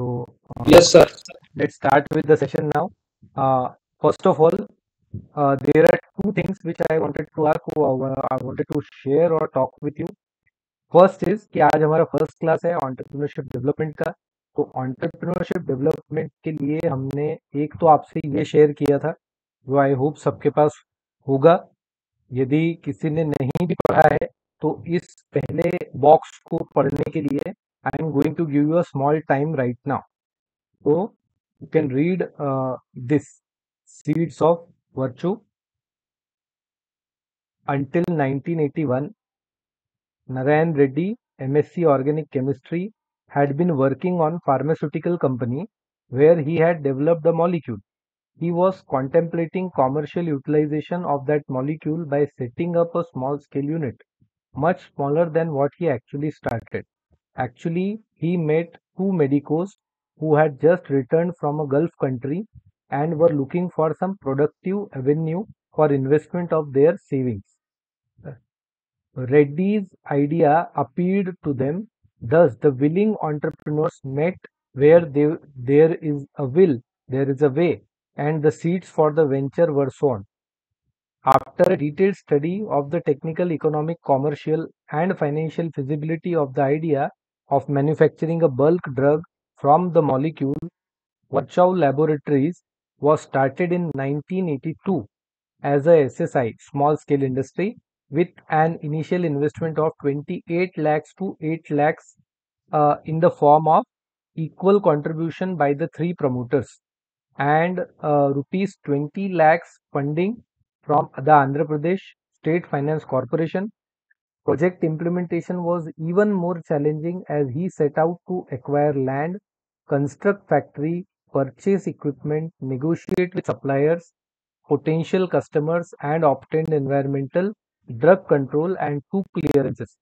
So Yes, sir. let's start with the session now. First of all, there are two things which I wanted to ask, I wanted to share or talk with you. First is कि आज हमारा first class है entrepreneurship development का। तो entrepreneurship development के लिए हमने एक तो आपसे ये शेयर किया था, जो आई होप सबके पास होगा। यदि किसी ने नहीं भी पढ़ा है तो इस पहले बॉक्स को पढ़ने के लिए I am going to give you a small time right now. तो you can read this seeds of virtue. until 1981, Narayan Reddy, MSc Organic Chemistry, had been working on pharmaceutical company where he had developed a molecule. He was contemplating commercial utilization of that molecule by setting up a small scale unit, much smaller than what he actually started. Actually, he met two medicos who had just returned from a Gulf country and were looking for some productive avenue for investment of their savings. Reddy's idea appealed to them. Thus, the willing entrepreneurs met where there is a will, there is a way, and the seeds for the venture were sown. After a detailed study of the technical, economic, commercial, and financial feasibility of the idea of manufacturing a bulk drug from the molecule, Virchow Laboratories was started in 1982 as a SSI, small scale industry, with an initial investment of 28 lakhs to 8 lakhs in the form of equal contribution by the three promoters, and rupees 20 lakhs funding from the Andhra Pradesh State Finance Corporation. Project implementation was even more challenging as he set out to acquire land, construct factory, purchase equipment, negotiate with suppliers, potential customers, and obtained environmental, drug control, and two clearances.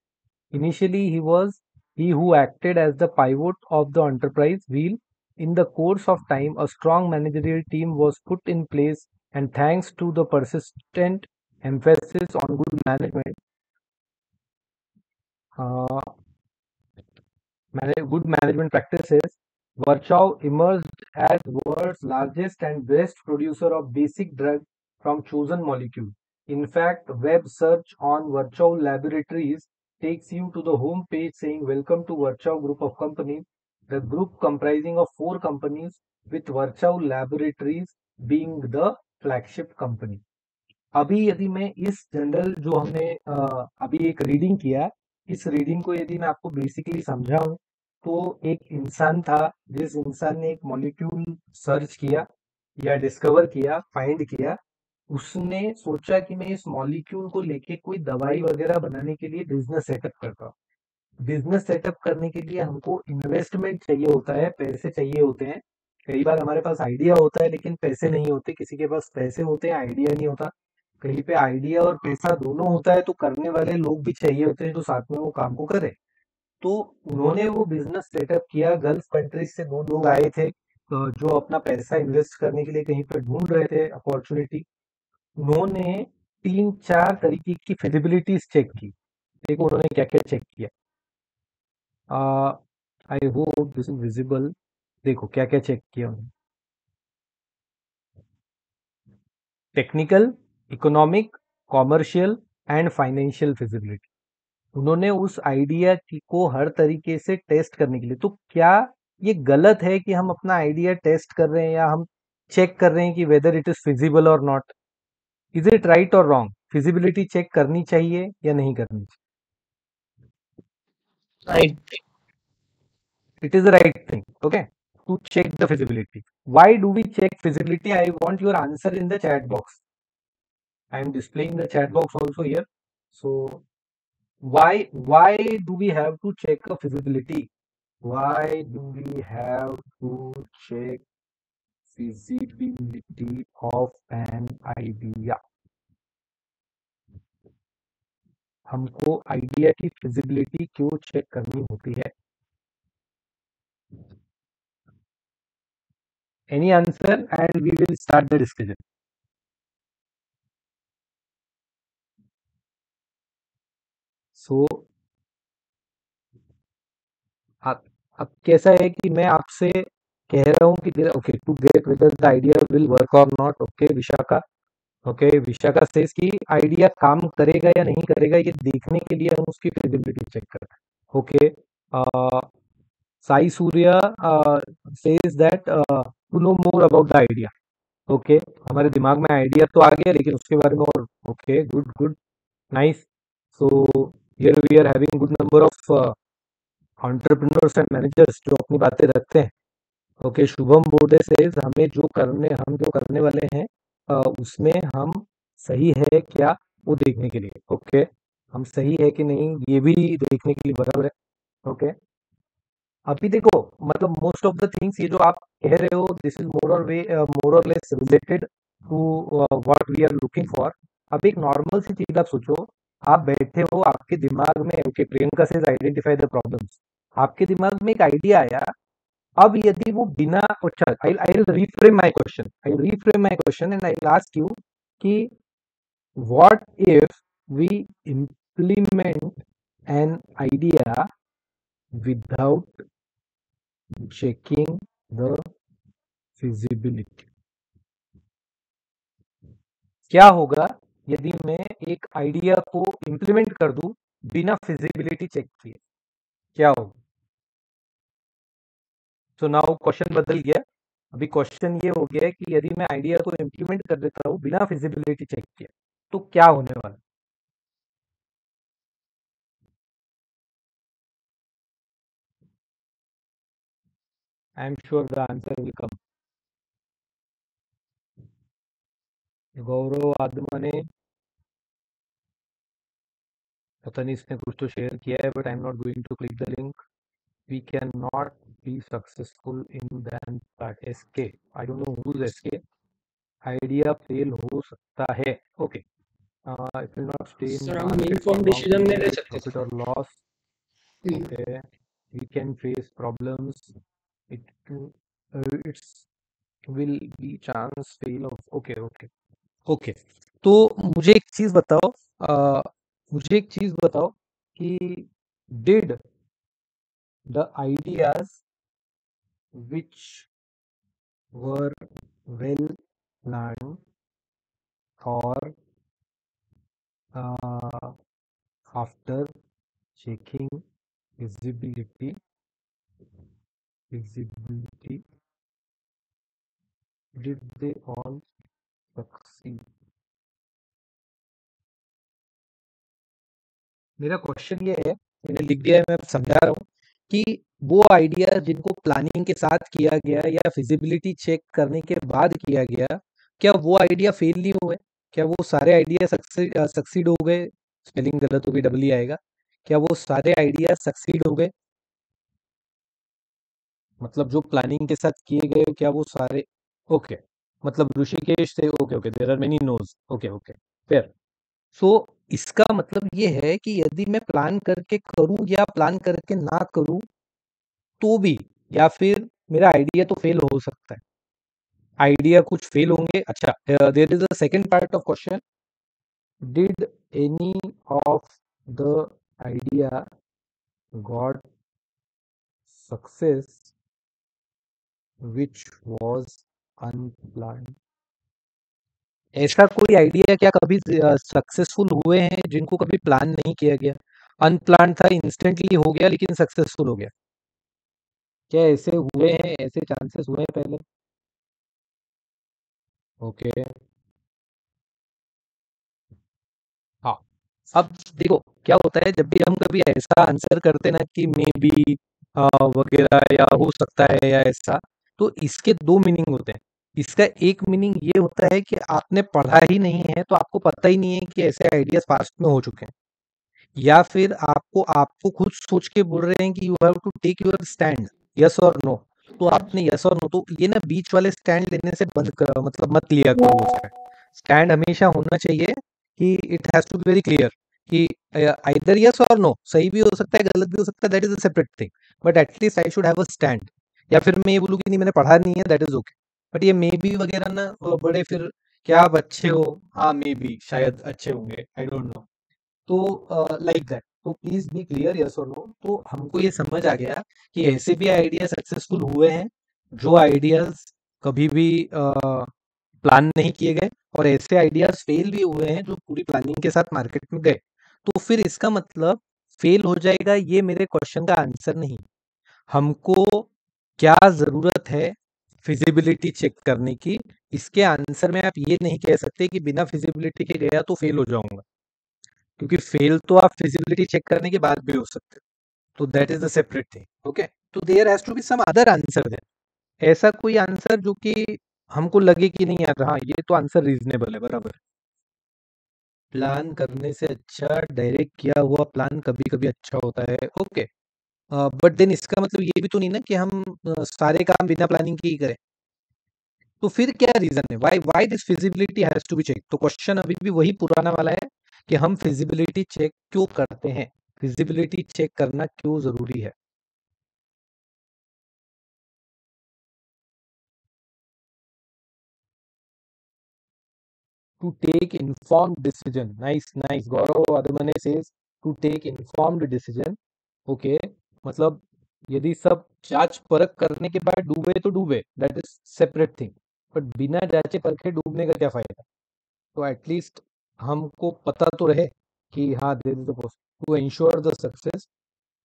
Initially, he who acted as the pivot of the enterprise wheel. In the course of time, a strong managerial team was put in place, and thanks to the persistent emphasis on good management, uh, good management practices, Virchow emerged as world's largest and best producer of basic drug from chosen molecule. In fact, web search on Virchow Laboratories takes you to the home page saying welcome to Virchow Group of Companies, the group comprising of four companies with Virchow Laboratories being the flagship company. अभी यदि मैं इस general जो हमने अभी एक reading किया, इस रीडिंग को यदि मैं आपको बेसिकली समझाऊं, तो एक इंसान था जिस इंसान ने एक मॉलिक्यूल सर्च किया या डिस्कवर किया, फाइंड किया। उसने सोचा कि मैं इस मॉलिक्यूल को लेके कोई दवाई वगैरह बनाने के लिए बिजनेस सेटअप करता हूँ। बिजनेस सेटअप करने के लिए हमको इन्वेस्टमेंट चाहिए होता है, पैसे चाहिए होते हैं। कई बार हमारे पास आइडिया होता है लेकिन पैसे नहीं होते, किसी के पास पैसे होते हैं, आइडिया नहीं होता। कहीं पे आइडिया और पैसा दोनों होता है तो करने वाले लोग भी चाहिए होते हैं जो साथ में वो काम को करे। तो उन्होंने वो बिजनेस सेटअप किया। गल्फ कंट्रीज से दो लोग आए थे जो अपना पैसा इन्वेस्ट करने के लिए कहीं पर ढूंढ रहे थे अपॉर्चुनिटी। उन्होंने तीन चार तरीके की फिजिबिलिटीज चेक की। देखो उन्होंने क्या क्या चेक किया। I hope this is visible. देखो क्या क्या चेक किया उन्होंने। Technical, economic, commercial and financial feasibility. उन्होंने उस आइडिया को हर तरीके से टेस्ट करने के लिए। तो क्या ये गलत है कि हम अपना आइडिया टेस्ट कर रहे हैं या हम चेक कर रहे हैं कि वेदर इट इज फिजिबल और नॉट? इज इट राइट और रॉन्ग? फिजिबिलिटी चेक करनी चाहिए या नहीं करनी चाहिए? Right. It is the right thing, okay, to check the feasibility. Why do we check feasibility? I want your answer in the chat box. I am displaying the chat box also here. So why do we have to check a feasibility? Why do we have to check feasibility of an idea? हमको idea की feasibility क्यों check करनी होती है? Any answer and we will start the discussion. So अब कैसा है कि मैं आपसे कह रहा हूँ कि okay to get whether the idea will work or not, okay Vishakha, okay Vishakha says कि आइडिया काम करेगा या नहीं करेगा ये देखने के लिए हम उसकी फिजिबिलिटी चेक करते हैं, okay. Sai Surya says that to know more about the idea, okay हमारे दिमाग में आइडिया तो आ गया लेकिन उसके बारे में और, okay good good nice. So here we are having good number of entrepreneurs and managers जो अपनी बातें रखते हैं, ओके शुभम बोर्डे सेज हम जो करने वाले हैं उसमें हम सही है क्या वो देखने के लिए, ओके हम सही है कि नहीं ये भी देखने के लिए बराबर है, ओके। अभी देखो मतलब मोस्ट ऑफ द थिंग्स ये जो आप कह रहे हो this is more or less related to what we are looking for. अब एक नॉर्मल सी चीज आप सोचो, आप बैठे हो आपके दिमाग में, ओके प्रियंका से आइडेंटिफाई द प्रॉब्लम्स, आपके दिमाग में एक आइडिया आया। अब यदि वो बिना, अच्छा I reframe my question and I ask you कि what if we implement an idea without checking the feasibility. क्या होगा यदि मैं एक आइडिया को इम्प्लीमेंट कर दूं बिना फिजिबिलिटी चेक किए, क्या होगा? सो नाउ क्वेश्चन बदल गया। अभी क्वेश्चन ये हो गया है कि यदि मैं आइडिया को इम्प्लीमेंट कर देता हूँ बिना फिजिबिलिटी चेक किए तो क्या होने वाला? I am sure the answer will come. Gaurav Adama ने, पता नहीं इसने कुछ तो शेयर किया है but I am not going to click the link. We can not be successful in than part SK, I don't know who is SK. Idea fail हो सकता है, okay it will not stay in sir हम market for inform long decision नहीं ले period, सकते profit sir. और loss, okay we can face problems, it it's will be chance fail of, okay okay okay. तो मुझे एक चीज बताओ, मुझे एक चीज बताओ कि did the ideas which were well planned or uh, after checking visibility visibility did they all succeed? मेरा क्वेश्चन ये है, मैंने लिख दिया है मैं समझा रहा हूँ कि वो आइडिया जिनको प्लानिंग के साथ किया गया या फिजिबिलिटी चेक करने के बाद किया गया, क्या वो आइडिया फेल नहीं हुए? क्या वो सारे आइडिया सक्सीड हो गए? स्पेलिंग गलत होगी, डबल ही आएगा। क्या वो सारे आइडिया सक्सीड हो गए? मतलब जो प्लानिंग के साथ किए गए क्या वो सारे, ओके मतलब ऋषिकेश से, okay okay there are many nos, okay okay fair. So इसका मतलब ये है कि यदि मैं प्लान करके करूं या प्लान करके ना करूं तो भी, या फिर मेरा आइडिया तो फेल हो सकता है, आइडिया कुछ फेल होंगे। अच्छा there is a second part of question, did any of the idea got success which was unplanned? ऐसा कोई आइडिया क्या कभी सक्सेसफुल हुए हैं जिनको कभी प्लान नहीं किया गया, अनप्लान था इंस्टेंटली हो गया लेकिन सक्सेसफुल हो गया? क्या ऐसे हुए हैं, ऐसे चांसेस हुए हैं पहले? ओके हाँ। अब देखो क्या होता है जब भी हम कभी ऐसा आंसर करते हैं ना कि मे बी वगैरह या हो सकता है या ऐसा, तो इसके दो मीनिंग होते हैं। इसका एक मीनिंग ये होता है कि आपने पढ़ा ही नहीं है तो आपको पता ही नहीं है कि ऐसे आइडियाज पास्ट में हो चुके हैं, या फिर आपको आपको खुद सोच के बोल रहे हैं कि you have to take your stand, yes or no. तो आपने यस और नो, तो ये ना बीच वाले स्टैंड लेने से बंद कर, मतलब मत लिया करो वो स्टैंड। स्टैंड हमेशा होना चाहिए कि it has to be very clear कि आइदर यस और नो, सही भी हो सकता है गलत भी हो सकता है, that is a separate thing, but at least I should have a stand. या फिर मैं ये बोलूँ कि नहीं मैंने पढ़ा नहीं है, दैट इज ओके। बट ये मे बी वगैरह ना बड़े फिर, क्या आप अच्छे हो, हाँ मे बी शायद अच्छे होंगे, आई डोंट नो। तो लाइक दैट, तो please be clear, yes or no. तो हमको ये समझ आ गया कि ऐसे भी आइडिया सक्सेसफुल हुए हैं जो आइडियाज कभी भी प्लान नहीं किए गए, और ऐसे आइडियाज फेल भी हुए हैं जो पूरी प्लानिंग के साथ मार्केट में गए। तो फिर इसका मतलब फेल हो जाएगा ये मेरे क्वेश्चन का आंसर नहीं। हमको क्या जरूरत है फिजिबिलिटी चेक करने की, इसके आंसर में आप ये नहीं कह सकते कि बिना फिजिबिलिटी के गया तो फेल हो जाऊंगा, क्योंकि फेल तो आप फिजिबिलिटी चेक करने के बाद भी हो सकते हो। तो that is the separate thing. Okay, तो there has to be some other answer then, ऐसा कोई आंसर जो कि हमको लगे कि नहीं यार, हाँ ये तो आंसर रीजनेबल है, बराबर। प्लान करने से अच्छा डायरेक्ट किया हुआ प्लान कभी कभी अच्छा होता है। ओके, बट देन इसका मतलब ये भी तो नहीं ना कि हम सारे काम बिना प्लानिंग के ही करें। तो फिर क्या रीजन है, why why this feasibility has to be check? तो क्वेश्चन अभी भी वही पुराना वाला है कि हम फिजिबिलिटी चेक क्यों करते हैं, फिजिबिलिटी चेक करना क्यों जरूरी है। To take informed decision, nice nice, Gaurav आदमने says to take informed decision. Okay, मतलब यदि सब जांच परख करने के बाद डूबे तो डूबे, that is separate thing. But बिना जांचे परखे डूबने का क्या फायदा? तो एटलीस्ट हमको पता तो रहे कि हाँ there is a to ensure the success.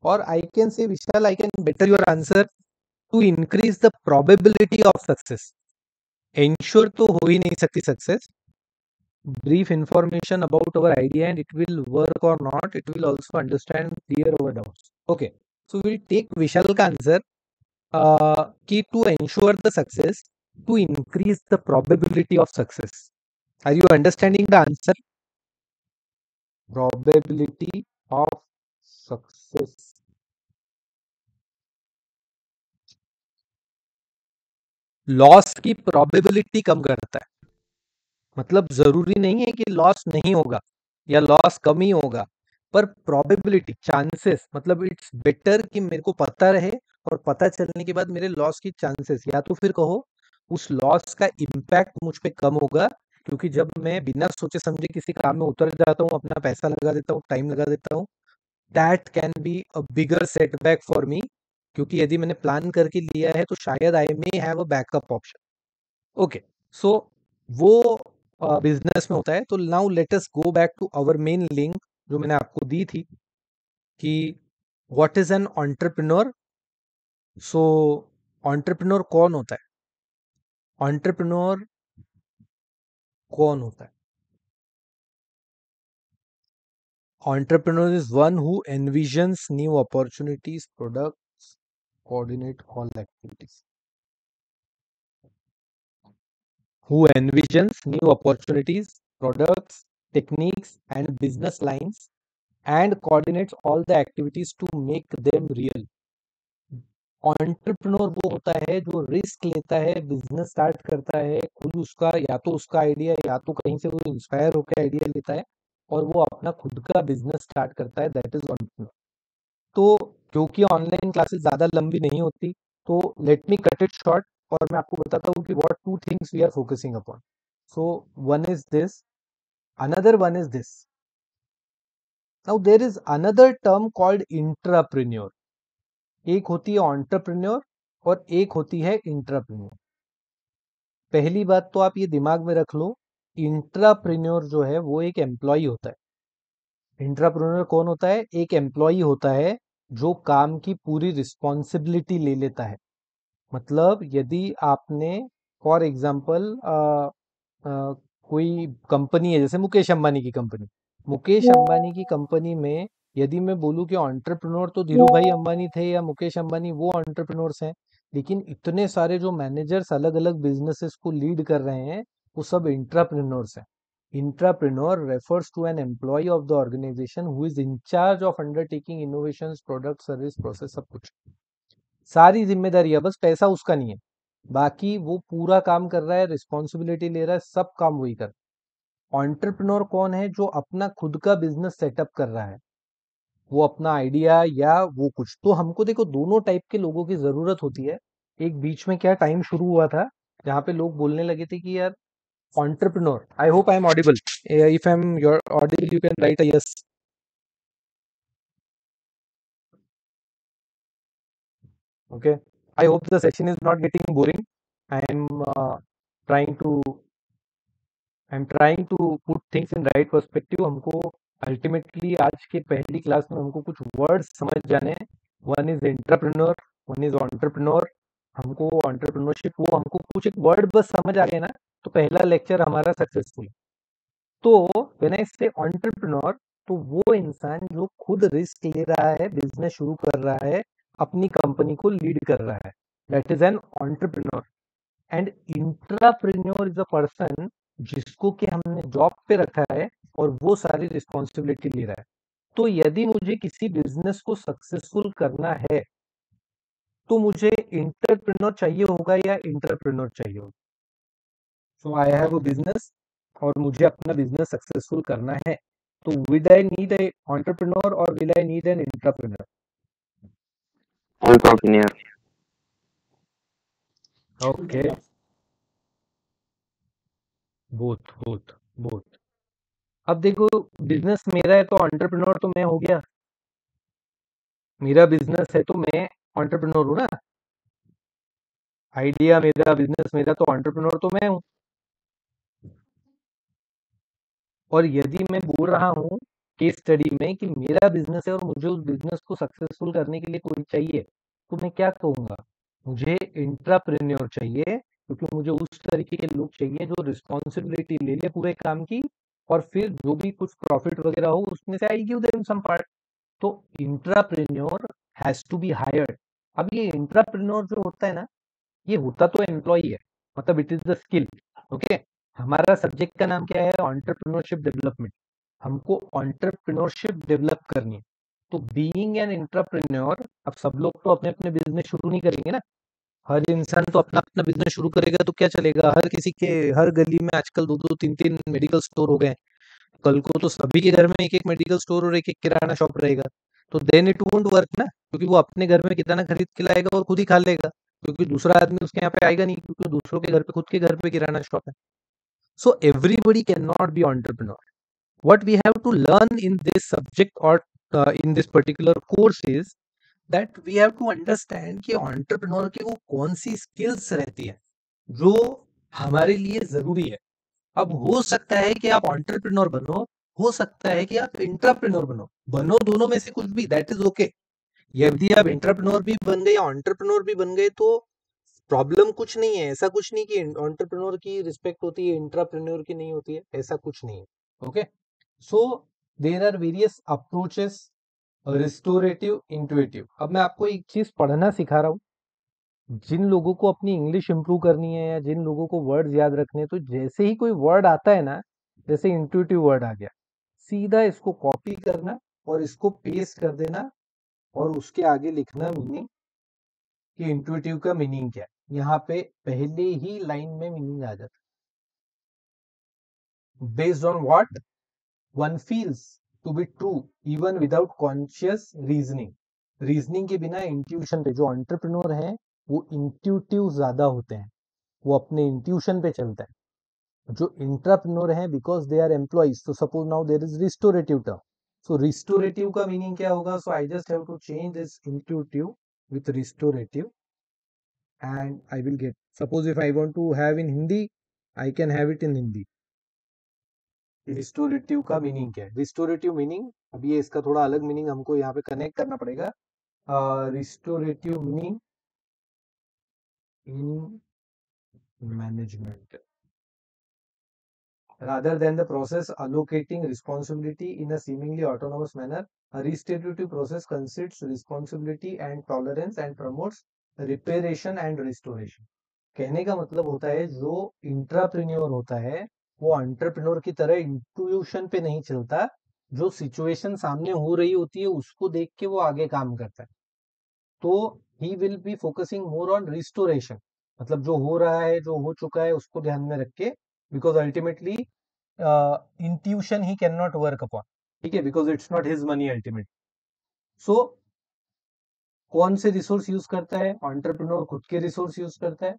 और I can say Vishal, I can better your answer, to increase the probability of success. Ensure तो हो ही नहीं सकती success. Brief information about our idea and it will work or not, it will also understand clear our doubts. Okay, so we'll take Vishal ka answer, key to ensure the success, to increase the probability of success. Are you understanding the answer? Probability of success. Loss की probability कम करता है। मतलब जरूरी नहीं है कि loss नहीं होगा या लॉस कम ही होगा, पर प्रोबेबिलिटी, चांसेस, मतलब इट्स बेटर कि मेरे को पता रहे और पता चलने के बाद मेरे लॉस की चांसेस, या तो फिर कहो उस लॉस का इम्पैक्ट मुझ पे कम होगा, क्योंकि जब मैं बिना सोचे समझे किसी काम में उतर जाता हूँ, अपना पैसा लगा देता हूँ, टाइम लगा देता हूँ, that can be a bigger setback for me. क्योंकि यदि मैंने प्लान करके लिया है तो शायद I may have a backup option. Okay, so वो बिजनेस में होता है। तो now let us go back to our main link जो मैंने आपको दी थी कि what is an entrepreneur. So entrepreneur कौन होता है? एंटरप्रेन्योर कौन होता है? Entrepreneur is one who envisions new opportunities, products, coordinate all activities. Who envisions new opportunities, products, techniques, and business lines and coordinates all the activities to make them real. Entrepreneur वो होता है जो risk लेता है, business start करता है खुद, उसका या तो उसका आइडिया या तो कहीं से वो इंस्पायर होकर आइडिया लेता है और वो अपना खुद का बिजनेस स्टार्ट करता है, दैट इज एंटरप्रेन्योर। तो क्योंकि ऑनलाइन क्लासेस ज़्यादा लंबी नहीं होती, तो let me cut it short और मैं आपको बताता हूँ कि what two things we are focusing upon. So one is this, another one is this. Now there is another term called intrapreneur. एक होती है एंटरप्रेन्योर और एक होती है इंट्राप्रेन्योर। पहली बात तो आप ये दिमाग में रख लो, इंट्राप्रेन्योर जो है वो एक एम्प्लॉय होता है। इंट्राप्रेन्योर कौन होता है? एक एम्प्लॉय होता है जो काम की पूरी रिस्पॉन्सिबिलिटी ले लेता है। मतलब यदि आपने फॉर एग्जाम्पल कोई कंपनी है, जैसे मुकेश अंबानी की कंपनी, मुकेश अंबानी की कंपनी में यदि मैं बोलूं कि एंटरप्रेन्योर तो धीरू भाई अंबानी थे या मुकेश अंबानी, वो एंटरप्रेन्योर्स हैं, लेकिन इतने सारे जो मैनेजर्स अलग अलग बिजनेसेस को लीड कर रहे हैं वो सब इंट्राप्रेन्योर्स हैं। Intrapreneur refers to an employ of the organization who is in charge of undertaking innovations, product, service, process, सब कुछ, सारी जिम्मेदारी है, बस पैसा उसका नहीं है, बाकी वो पूरा काम कर रहा है, रिस्पॉन्सिबिलिटी ले रहा है, सब काम वही कर। एंटरप्रेन्योर कौन है? जो अपना खुद का बिजनेस सेटअप कर रहा है, वो अपना आइडिया या वो कुछ। तो हमको देखो दोनों टाइप के लोगों की जरूरत होती है। एक बीच में क्या टाइम शुरू हुआ था जहाँ पे लोग बोलने लगे थे कि यार entrepreneur, I hope I am audible, if I am your Audible you can write a yes. Okay, I hope the session is not getting boring. I am trying to put things in right perspective. हमको ultimately आज के पहली class में हमको कुछ words समझ जाने हैं. One is entrepreneur, one is entrepreneur. हमको एंटरप्रेन्योरशिप, वो हमको कुछ एक वर्ड बस समझ आ गए ना, तो पहला लेक्चर हमारा सक्सेसफुल. तो व्हेन आई से एंटरप्रेन्योर, तो वो इंसान जो खुद रिस्क ले रहा है, बिजनेस शुरू कर रहा है, अपनी कंपनी को लीड कर रहा है, that is an entrepreneur. And intrapreneur is a person जिसको कि हमने जॉब पे रखा है और वो सारी रिस्पॉन्सिबिलिटी ले रहा है. तो यदि मुझे किसी बिजनेस को सक्सेसफुल करना है, तो मुझे इंटरप्रेन्योर चाहिए होगा या इंटरप्रेन्योर चाहिए होगा. So I have a business और मुझे अपना बिजनेस सक्सेसफुल करना है, तो will I need a entrepreneur और will I need an entrepreneur? Entrepreneur. Okay, both both both. अब देखो, बिजनेस मेरा है तो एंटरप्रेन्योर तो मैं हो गया. मेरा बिजनेस है तो मैं एंटरप्रेन्योर हूँ ना. आइडिया मेरा, बिजनेस मेरा, तो एंटरप्रेन्योर तो मैं हूँ. और यदि मैं बोल रहा हूँ केस स्टडी में कि मेरा बिजनेस है और मुझे उस बिजनेस को सक्सेसफुल करने के लिए कोई चाहिए, तो मैं क्या कहूँगा? मुझे इंट्राप्रेन्योर चाहिए, क्योंकि मुझे उस तरीके के लोग चाहिए जो रिस्पॉन्सिबिलिटी ले ले पूरे काम की, और फिर जो भी कुछ प्रॉफिट वगैरह हो उसमें से I give them some part. तो intrapreneur has to be hired. अब ये इंट्राप्रेन्योर जो होता है ना, ये होता तो एम्प्लॉय है, मतलब it is the skill. Okay, हमारा सब्जेक्ट का नाम क्या है? Entrepreneurship development. हमको एंटरप्रेन्योरशिप डेवलप करनी है. तो बीइंग एन एंटरप्रेन्योर, अब सब लोग तो अपने अपने बिजनेस शुरू नहीं करेंगे ना. हर इंसान तो अपना अपना बिजनेस शुरू करेगा तो क्या चलेगा? हर किसी के हर गली में आजकल दो दो तीन तीन मेडिकल स्टोर हो गए. कल को तो सभी के घर में एक एक मेडिकल स्टोर और एक एक किराना शॉप रहेगा. तो देन इट वोंट वर्क ना, क्योंकि वो अपने घर में किराना खरीद के लाएगा और खुद ही खा लेगा, क्योंकि दूसरा आदमी उसके यहाँ पे आएगा नहीं, क्योंकि दूसरों के घर पे, खुद के घर पे किराना शॉप है. So everybody can not be entrepreneur. What we have to learn in this subject और in this particular course is that we have to understand कि एंटरप्रेन्योर की वो कौन सी स्किल्स रहती है जो हमारे लिए जरूरी है. अब हो सकता है कि आप एंटरप्रेन्योर बनो, हो सकता है कि आप इंट्राप्रेन्योर बनो. बनो दोनों में से कुछ भी, दैट इज ओके. यदि आप इंट्राप्रेन्योर भी बन गए या एंटरप्रेन्योर भी बन गए तो प्रॉब्लम कुछ नहीं है. ऐसा कुछ नहीं कि एंटरप्रेन्योर की रिस्पेक्ट होती है, इंट्राप्रेन्योर की नहीं होती है, ऐसा कुछ नहीं है. Okay, so there are various approaches, restorative, intuitive. अब मैं आपको एक चीज पढ़ना सिखा रहा हूँ. जिन लोगों को अपनी इंग्लिश इंप्रूव करनी है या जिन लोगों को वर्ड्स याद रखने हैं, तो जैसे ही कोई वर्ड आता है ना, जैसे इंट्यूटिव वर्ड आ गया, सीधा इसको कॉपी करना और इसको पेस्ट कर देना और उसके आगे लिखना मीनिंग, कि इंट्यूटिव का मीनिंग क्या है. यहाँ पे पहले ही लाइन में मीनिंग आ जाता है. Based on what one feels to be true even without conscious reasoning. Reasoning के बिना इंट्यूशन पे, जो एंटरप्रेन्योर है वो इंट्यूटिव ज्यादा होते हैं, वो अपने इंट्यूशन पे चलता है. जो इंट्राप्रेन्योर है, बिकॉज दे आर एम्प्लॉइज, तो suppose now there is restorative term. So restorative का मीनिंग क्या होगा? So I just have to change this intuitive with restorative and I will get. Suppose if I want to have in Hindi, I can have it in Hindi. Restorative का meaning क्या है? Restorative meaning, अब ये इसका थोड़ा अलग मीनिंग हमको यहाँ पे कनेक्ट करना पड़ेगा. Restorative meaning in management, rather than the process allocating responsibility in a seemingly autonomous manner, a restitutive process concedes responsibility and tolerance and promotes reparation and restoration. कहने का मतलब होता है, जो इंट्राप्रेन्योर होता है वो एंटरप्रेन्योर की तरह इंट्यूशन पे नहीं चलता. जो सिचुएशन सामने हो रही होती है उसको देख के वो आगे काम करता है. तो he will be focusing more on restoration, मतलब जो हो रहा है, जो हो चुका है, उसको ध्यान में रख के, बिकॉज अल्टीमेटली इंट्यूशन ही कैन नॉट वर्क अपॉन. ठीक है, because it's not his money ultimate. So कौन से रिसोर्स यूज करता है? एंटरप्रेन्योर खुद के रिसोर्स यूज करता है,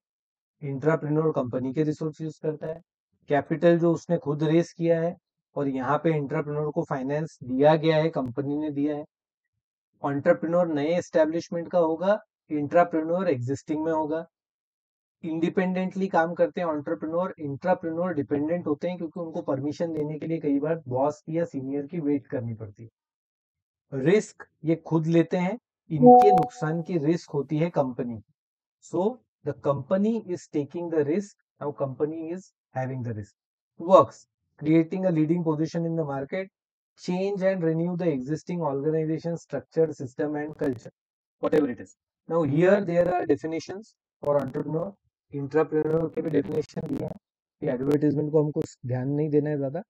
इंट्राप्रेन्योर कंपनी के रिसोर्स यूज करता है. कैपिटल जो उसने खुद रेस किया है, और यहाँ पे इंट्राप्रेन्योर को फाइनेंस दिया गया है, कंपनी ने दिया है. एंटरप्रेन्योर नए एस्टेब्लिशमेंट का होगा इंट्राप्रेन्योर एग्जिस्टिंग में होगा। इंडिपेंडेंटली काम करते हैं एंटरप्रेन्योर, इंट्राप्रेन्योर डिपेंडेंट होते हैं क्योंकि उनको परमिशन देने के लिए कई बार बॉस की या सीनियर की वेट करनी पड़ती है। रिस्क ये खुद लेते हैं, इनके नुकसान की रिस्क होती है company. So the company is taking the risk, now company is having the risk. Works creating a leading position in the market, change and renew the existing organization structure, system and culture, whatever it is. Now here there are definitions for entrepreneur, intrapreneur के भी definition दिए हैं कि advertisement को हमको ध्यान नहीं देना है ज्यादा,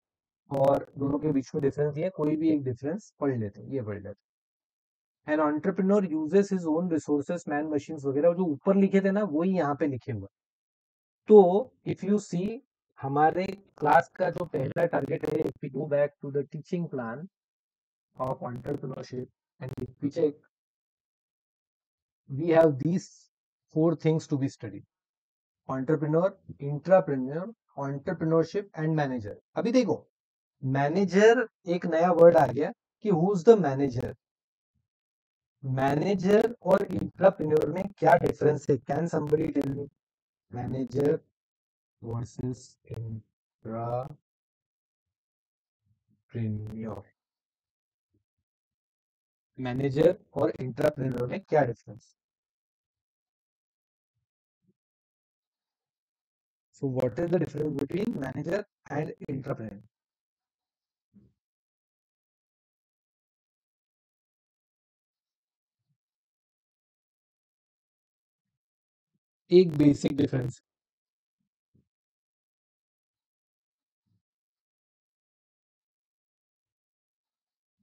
और दोनों के बीच में डिफरेंस दिया है, कोई भी एक डिफरेंस पढ़ लेते हैं, ये पढ़ लेते हैं। An entrepreneur uses his own resources, man machines वगैरह, जो ऊपर लिखे थे ना वही यहाँ पे लिखे हुए। तो इफ यू सी हमारे क्लास का जो पहला टारगेट है, if we go back to the teaching plan of entrepreneurship and if we check, we have these 4 things to be studied: entrepreneur, intrapreneur, entrepreneurship and manager. अभी देखो, manager एक नया word आ गया कि who is the manager. Manager और intrapreneur में क्या डिफरेंस है? Can somebody tell me? Manager versus intrapreneur, manager और इंट्राप्रेन्योर में क्या difference? So what is the difference between manager and intrapreneur? एक basic difference,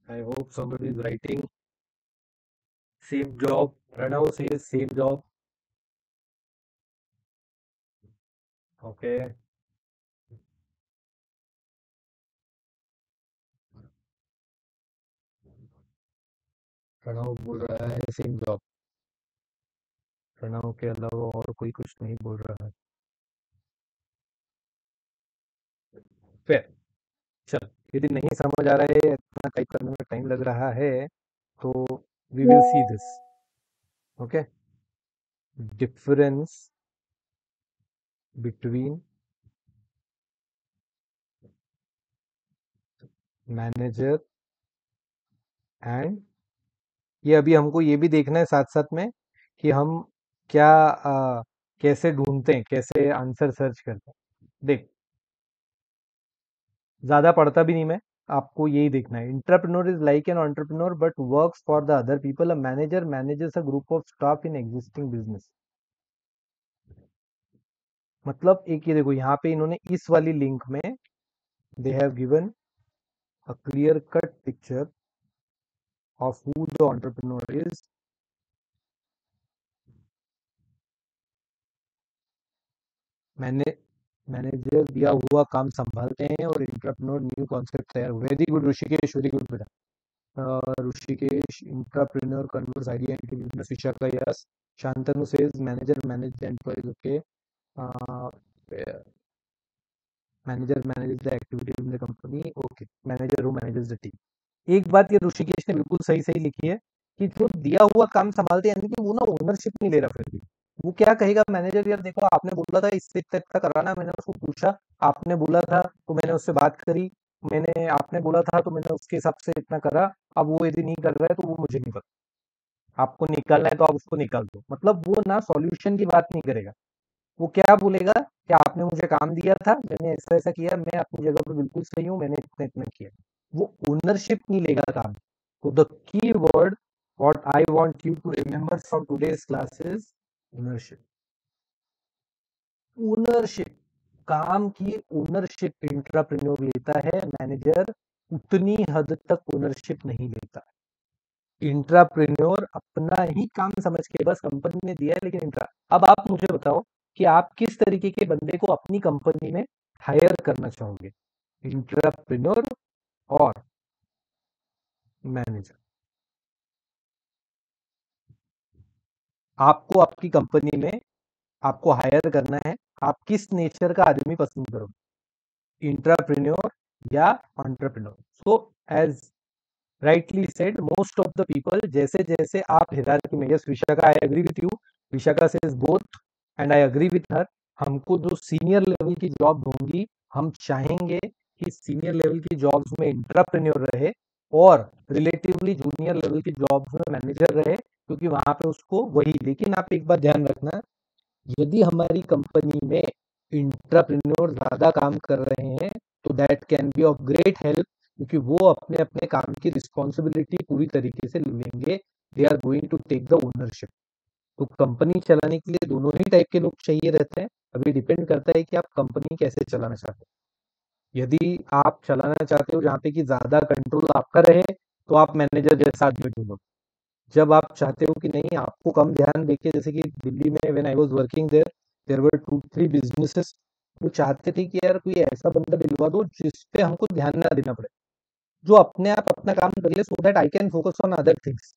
I hope somebody is writing. Same job, Pranav says same job. Okay, Pranav बोल रहा है same job. Pranav के अलावा और कोई कुछ नहीं बोल रहा है। फिर चल, यदि नहीं समझ आ रहा है, इतना टाइप करने में टाइम लग रहा है, तो we will see this. Okay, difference between manager and, ये अभी हमको ये भी देखना है साथ साथ में कि हम क्या कैसे ढूंढते हैं, कैसे आंसर सर्च करते हैं। देख, ज्यादा पढ़ता भी नहीं मैं, आपको यही देखना है। Entrepreneur is like an entrepreneur but works for the other people. A manager manages a group of staff in existing business. मतलब एक ये देखो, यहाँ पे इन्होंने इस वाली लिंक में they have given a clear cut picture of who the entrepreneur is. मैंने मैनेजर दिया हुआ काम संभालते हैं और इंटरप्रेन्योर न्यू कॉन्सेप्ट तैयार। Very good Rishikesh, very good बेटा। Rishikesh, intrapreneur converts idea into business. Vishakha, yes. Shantanu says manager manage employees. Okay, manager manages the activity in the company. Okay, manager who manages the team. एक बात ये ऋषिकेश ने बिल्कुल सही सही लिखी है कि जो दिया हुआ काम संभालते हैं, यानी कि वो ना ओनरशिप नहीं ले रहा। फिर भी वो क्या कहेगा, मैनेजर यार देखो आपने बोला था इससे इतना इतना कराना, मैंने उसको पूछा, आपने बोला था तो मैंने उससे बात करी, मैंने आपने बोला था तो मैंने उसके हिसाब से इतना करा। अब वो यदि नहीं कर रहा है तो वो मुझे नहीं पता, आपको निकालना है तो आप उसको निकाल दो। मतलब वो ना सॉल्यूशन की बात नहीं करेगा, वो क्या बोलेगा कि आपने मुझे काम दिया था, मैंने ऐसा ऐसा किया, मैं अपनी जगह पे बिल्कुल सही हूँ, मैंने इतना इतना किया। वो ओनरशिप नहीं लेगा काम। तो the key word what I want you to remember from today's class is ownership. Ownership, काम की ओनरशिप इंट्राप्रेन्योर लेता है, मैनेजर उतनी हद तक ओनरशिप नहीं लेता। इंट्राप्रेन्योर अपना ही काम समझ के, बस कंपनी ने दिया है लेकिन इंट्रा। अब आप मुझे बताओ कि आप किस तरीके के बंदे को अपनी कंपनी में हायर करना चाहोगे, इंट्राप्रेन्योर और मैनेजर? आपको आपकी कंपनी में आपको हायर करना है, आप किस नेचर का आदमी पसंद करोगे, इंट्राप्रेन्योर या entrepreneur? So as rightly said, most of the people, जैसे जैसे आप hierarchy में, yes Vishakha, I agree with you, Vishakha says both and I agree with her, हमको जो सीनियर लेवल की जॉब होंगी, हम चाहेंगे कि सीनियर लेवल की जॉब्स में इंट्राप्रेन्योर रहे और रिलेटिवली जूनियर लेवल की जॉब्स में मैनेजर रहे, क्योंकि वहां पे उसको वही, लेकिन आप एक बात ध्यान रखना, यदि हमारी कंपनी में इंट्राप्रेन्योर ज्यादा काम कर रहे हैं तो that can B of great help, क्योंकि वो अपने अपने काम की रिस्पॉन्सिबिलिटी पूरी तरीके से लेंगे, they are going to take the ownership. तो कंपनी चलाने के लिए दोनों ही टाइप के लोग चाहिए रहते हैं। अभी डिपेंड करता है कि आप कंपनी कैसे चलाना चाहते हो। यदि आप चलाना चाहते हो जहाँ पे कि ज्यादा कंट्रोल आपका रहे, तो आप मैनेजर जैसा आदमी ढूंढो। जब आप चाहते हो कि नहीं, आपको कम ध्यान देके, जैसे कि दिल्ली में when I was working there, there were 2-3 businesses, वो चाहते थे कि यार कोई ऐसा बंदा दिलवा दो जिस पे हमको ध्यान ना देना पड़े, जो अपने आप अपना काम कर ले, so that I can focus on other things.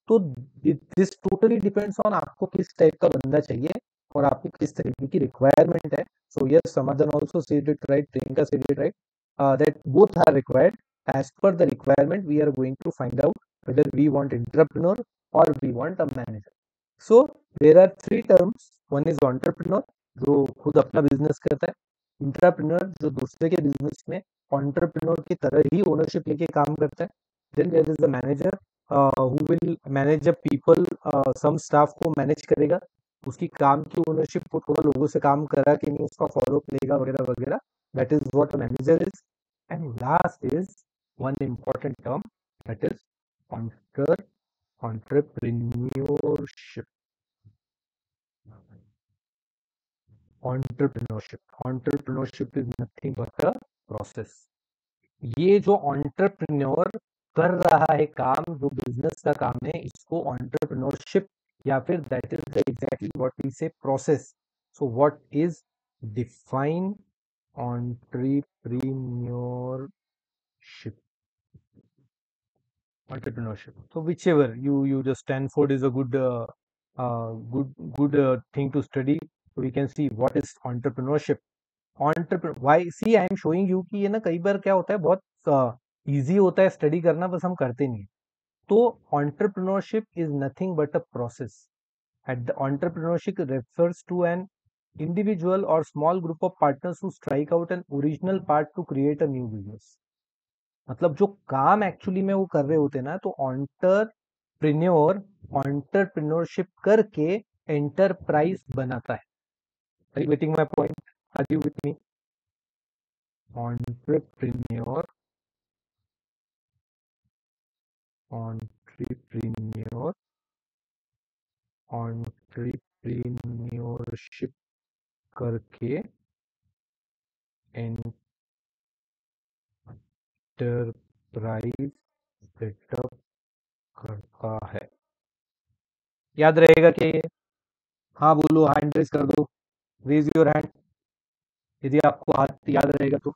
तो दिस टोटली डिपेंड्स ऑन आपको किस टाइप का बंदा चाहिए और आपको किस तरीके की रिक्वायरमेंट है। सो यस, समाधान also said it right, Priyanka said it right, that both are required. As per the requirement, we are going to find out whether we want entrepreneur or we want a manager. So there are three terms. One is entrepreneur, जो खुद अपना business करता है, intrapreneur जो दूसरे के business में entrepreneur की तरह ही ओनरशिप लेके काम करता है, then there is the manager who will manage the people, some staff को मैनेज करेगा, उसकी काम की ओनरशिप को थोड़ा लोगों से काम करा कि नहीं उसका फॉलो अप लेगा वगैरह वगैरह, that is what a manager is. And last is one important term, that is entre entrepreneurship. Entrepreneurship is nothing but a process. ये जो entrepreneur कर रहा है काम, जो बिजनेस का काम है, इसको entrepreneurship या फिर that is the exactly what we say process. So what is define entrepreneurship? Entrepreneurship. So whichever you just Stanford is a good thing to study. So we can see what is entrepreneurship. Why see I am showing you कि ये ना कई बार क्या होता है, बहुत easy होता है स्टडी करना, बस हम करते नहीं। तो entrepreneurship is nothing but a process. And the entrepreneurship refers to an individual or small group of partners who strike out an original path to create a new business. मतलब जो काम एक्चुअली में वो कर रहे होते हैं ना, तो ऑन्टरप्रेन्योरशिप करके एंटरप्राइज बनाता है। Are you getting my point? Are you with me? Entrepreneur entrepreneur entrepreneurship करके एंटरप्राइज सेटअप करता है। याद रहेगा कि हाँ बोलो, हैंड रेज कर दो, रेज योर हैंड यदि आपको हाथ याद रहेगा तो।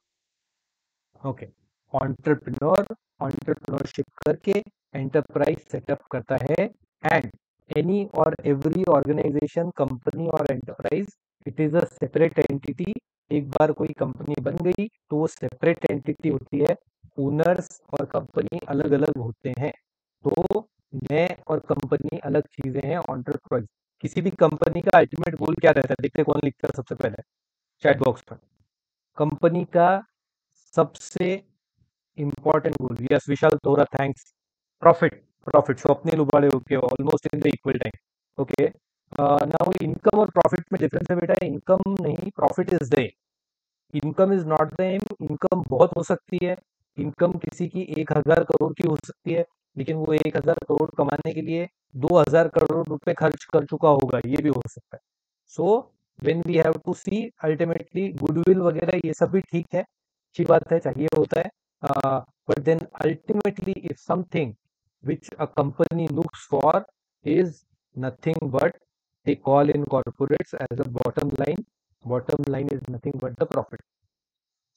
ओके, ऑन्टरप्रेन्योरशिप करके एंटरप्राइज सेटअप करता है। एंड एनी और एवरी ऑर्गेनाइजेशन, कंपनी और enterprise, it is a separate entity. एक बार कोई कंपनी बन गई तो वो सेपरेट एंटिटी होती है, ओनर्स और कंपनी अलग अलग होते हैं। तो मैं और कंपनी अलग चीजें हैं। ऑन्टरप्राइज, किसी भी कंपनी का अल्टीमेट गोल क्या रहता है, देखते कौन लिखता है सबसे पहले चैट बॉक्स पर। कंपनी का सबसे important goal, yes Vishal Tora, thanks. Profit, profit Swapnil Ubade, okay, almost in the equal time. Okay, now income और प्रॉफिट में डिफरेंस है बेटा, इनकम नहीं, profit is the, income is not the aim. Income बहुत हो सकती है, इनकम किसी की 1,000 करोड़ की हो सकती है, लेकिन वो 1,000 करोड़ कमाने के लिए 2,000 करोड़ रुपए खर्च कर चुका होगा, ये भी हो सकता है। So when we have to see, ultimately goodwill वगैरह ये सब भी ठीक है, अच्छी बात है, चाहिए होता है, but then ultimately if something which a company looks for is nothing but, they call in corporates as a bottom line. Bottom line is nothing but the profit.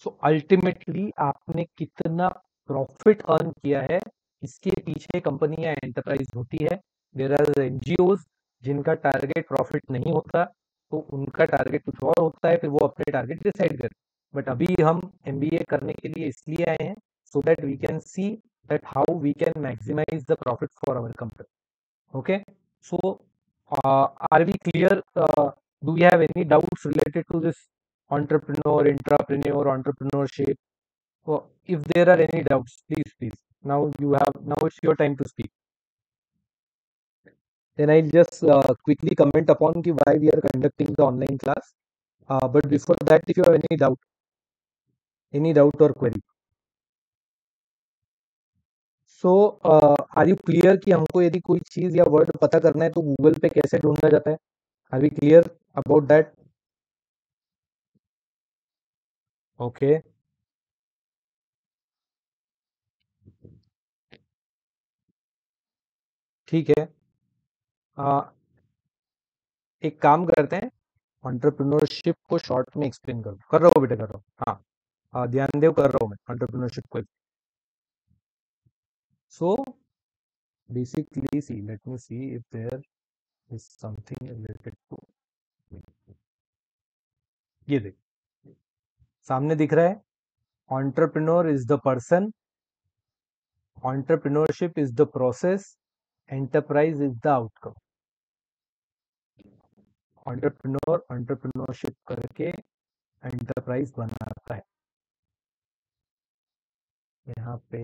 So ultimately आपने कितना प्रॉफिट अर्न किया है, इसके पीछे company या enterprise होती है। There are NGOs जिनका टारगेट प्रॉफिट नहीं होता, तो उनका टारगेट कुछ और होता है, फिर वो अपने टारगेट डिसाइड करते हैं। बट अभी हम एमबीए करने के लिए इसलिए आए हैं, so that we can see that how we can maximize the profit for our company. Okay, so are we clear? Do we have any doubts related to this entrepreneurship? So if there are any doubts, please. Now it's your time to speak. Then I'll just quickly comment upon why we are conducting the online class. But before that, if you have any doubt or query. So are you clear कि हमको यदि कोई चीज या word पता करना है तो गूगल पे कैसे ढूंढा जाता है? Are we clear about that? Okay, ठीक है। आ, एक काम करते हैं, एंटरप्रेन्योरशिप को शॉर्ट में एक्सप्लेन करो। कर रहा हूँ बेटा, कर रहा हूँ। हाँ, ध्यान देव, कर रहा हूँ मैं एंटरप्रेन्योरशिप को। So basically see, let me see if there is something related to, ये देख, सामने दिख रहा है, entrepreneur is the person, entrepreneurship is the process, enterprise is the outcome। entrepreneurship करके एंटरप्राइज बनाता है। यहाँ पे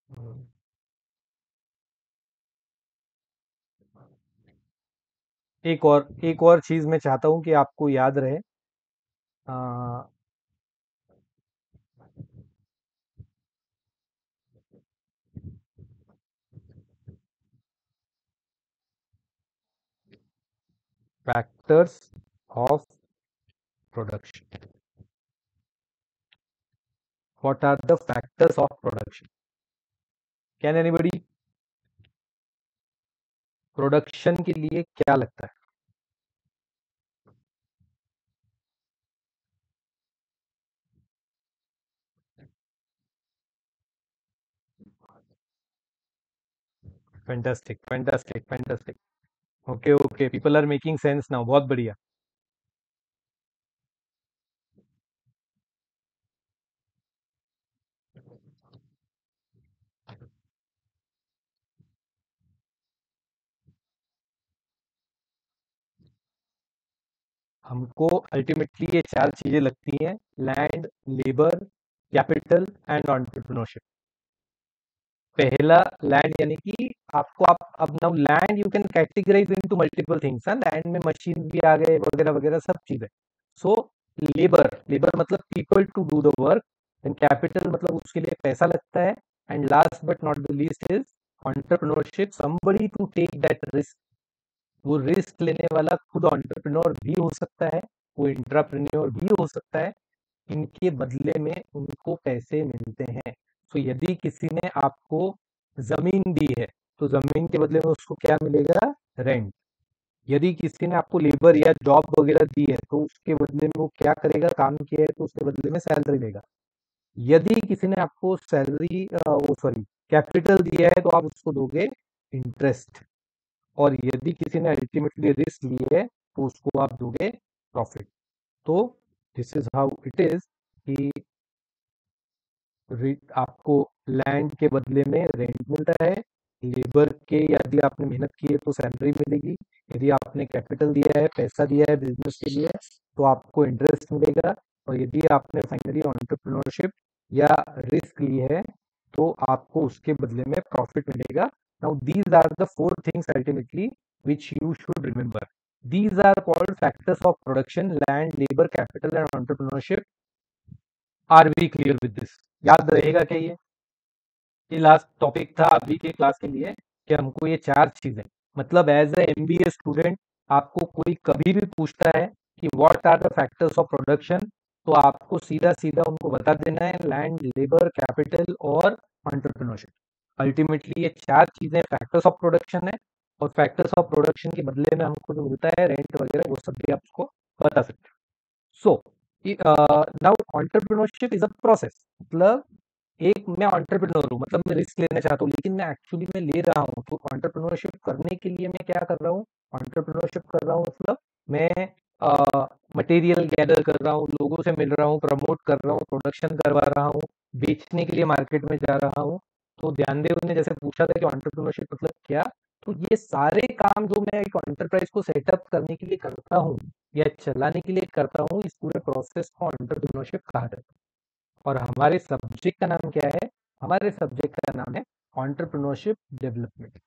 हम्म, एक और चीज मैं चाहता हूँ कि आपको याद रहे। Factors of production. What are the factors of production? Can anybody? Production के लिए क्या लगता है? Fantastic, fantastic, fantastic. Okay okay, people are making sense now, बहुत बढ़िया। हमको अल्टीमेटली ये चार चीजें लगती हैं: land, labour, capital and entrepreneurship. पहला लैंड, यानी कि आपको आप अब now land you can categorise into multiple things. Land में मशीन भी आ गए, वगैरह वगैरह सब चीजें। सो लेबर, लेबर मतलब people to do the work. And capital मतलब उसके लिए पैसा लगता है। And last but not the least is entrepreneurship, somebody to take that risk. वो रिस्क लेने वाला खुद एंटरप्रेन्योर भी हो सकता है, वो इंट्राप्रेन्योर भी हो सकता है। इनके बदले में उनको पैसे मिलते हैं। तो यदि किसी ने आपको जमीन दी है तो जमीन के बदले में उसको क्या मिलेगा? रेंट। यदि किसी ने आपको लेबर या जॉब वगैरह दी है तो उसके बदले में वो क्या करेगा? काम किया है तो उसके बदले में सैलरी लेगा। यदि किसी ने आपको सैलरी वो सॉरी कैपिटल दिया है तो आप उसको दोगे इंटरेस्ट। और यदि किसी ने अल्टीमेटली रिस्क ली है तो उसको आप दोगे प्रॉफिट। तो this is how it is कि आपको लैंड के बदले में रेंट मिलता है, लेबर के यदि आपने मेहनत की है तो सैलरी मिलेगी, यदि आपने कैपिटल दिया है, पैसा दिया है बिजनेस के लिए, तो आपको इंटरेस्ट मिलेगा। और यदि आपने फाइनली एंटरप्रेन्योरशिप या रिस्क ली है तो आपको उसके बदले में प्रॉफिट मिलेगा। Now these are the four things ultimately which you should remember. These are called factors of production: land, labor, capital and entrepreneurship. Are we clear with this? याद रहेगा क्या ये लास्ट टॉपिक था अभी के क्लास के लिए, कि हमको ये चार चीजें, मतलब एज ए एमबीए स्टूडेंट आपको कोई कभी भी पूछता है कि what are the factors of production, तो आपको सीधा सीधा उनको बता देना है लैंड, लेबर, कैपिटल और एंटरप्रेन्योरशिप। अल्टीमेटली ये चार चीजें फैक्टर्स ऑफ प्रोडक्शन है, और फैक्टर्स ऑफ प्रोडक्शन के बदले में हमको जो मिलता है रेंट वगैरह, वो सब भी आप उसको बता सकते हैं। So now entrepreneurship is a process. मतलब एक मैं एंटरप्रेन्योर हूँ, मतलब मैं रिस्क लेना चाहता हूँ, लेकिन मैं एक्चुअली में ले रहा हूँ। तो एंटरप्रेन्योरशिप करने के लिए मैं क्या कर रहा हूँ? एंटरप्रेन्योरशिप कर रहा हूँ मतलब मैं मटेरियल गैदर कर रहा हूँ, लोगों से मिल रहा हूँ, प्रमोट कर रहा हूँ, प्रोडक्शन करवा रहा हूँ, बेचने के लिए मार्केट में जा रहा हूँ। तो ध्यानदेव ने जैसे पूछा था कि एंटरप्रेन्योरशिप मतलब क्या, तो ये सारे काम जो मैं एक एंटरप्राइज को सेटअप करने के लिए करता हूँ या चलाने के लिए करता हूँ, इस पूरे प्रोसेस को एंटरप्रेन्योरशिप कहा जाता है। और हमारे सब्जेक्ट का नाम क्या है? हमारे सब्जेक्ट का नाम है एंटरप्रेन्योरशिप डेवलपमेंट।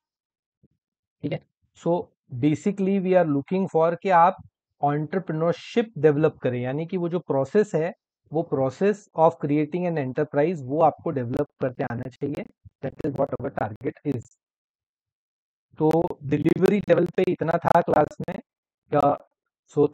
ठीक है। So basically we are looking for कि आप एंटरप्रेन्योरशिप डेवलप करें, यानी कि वो जो प्रोसेस है, वो process of creating an enterprise वो आपको डेवलप करते आना चाहिए। That is what our target is. तो डिलीवरी लेवल पे इतना था क्लास में। सो